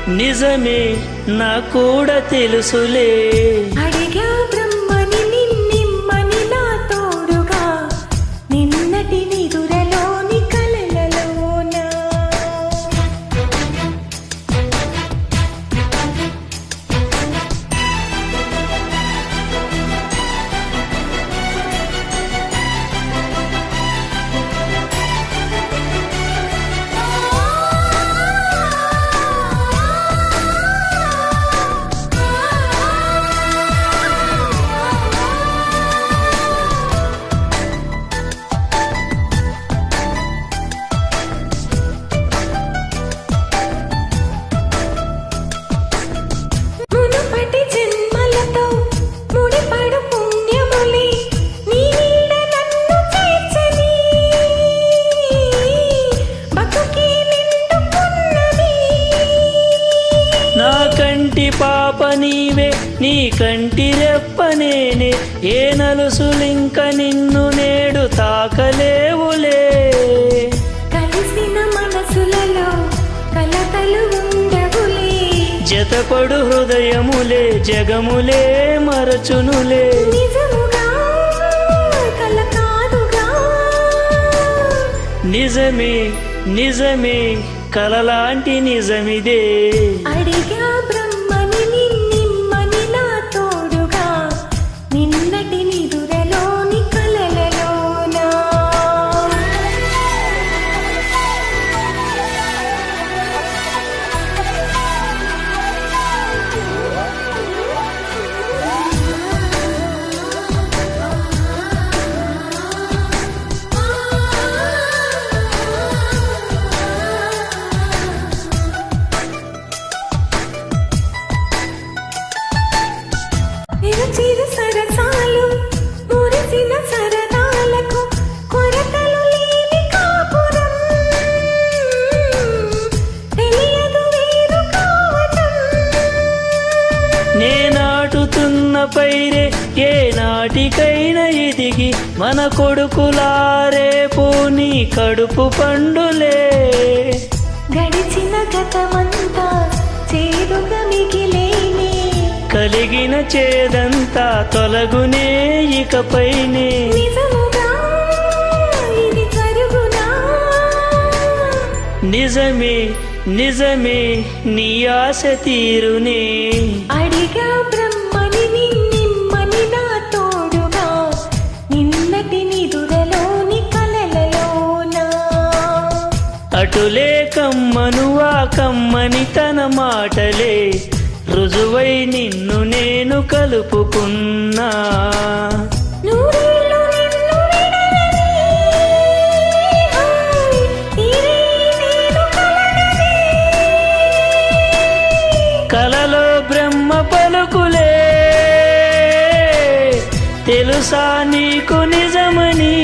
నిజమే నా కూడా తెలుసులే. అడిగా బ్రహ్మని నిన్నిమ్మని నా తోడుగా నిన్నటి నిదురలోని కలలలోన. నా కంటి పాప నీవే, నీ కంటి రెప్ప నేనే, ఏ నలుసులింక నిన్ను నేడు తాకలేవులే. కలిసిన మనసులలో కలతలు ఉండవులే, జతపడు హృదయములే జగములే మరచునులే. నిజముగా కల కాదుగా, నిజమే నిజమే కలలాంటి నిజమిదే. అడిగా బ్రహ్మని నిన్నిమ్మని నా తోడుగా నిన్నటి నిదురలోని కలలలోన. నిరచిరు సరసాలు మురిసిన సరదాలకు కొరతలు లేని కాపురం, తెలియదు వేరు కావటం. నేనాటుతున్న పైరే ఏ నాటికైనా ఎదిగి మన కొడుకులారేపు నీ కడుపు పండులే. గడిచిన గతమంతా చేదుగా మిగిలేనే, కలిగిన చేదంతా తొలగునే ఇకపైనే. నిజముగా ఇది జరుగునా, నిజమే నిజమే నీ ఆశ తీరునే. అడిగా బ్రహ్మని నిన్నిమ్మని నా తోడుగా నిన్నటి నిదురలోని కలలలోన. అటులే కమ్మను ఆ కమ్మని తన మాటలే, రుజువై నిన్ను నేను కలుపుకున్నా. నూరేళ్ళు నిన్ను విడనని, తీరే నేను కలనని. కలలో బ్రహ్మ పలుకులే తెలుసా నీకు నిజమని.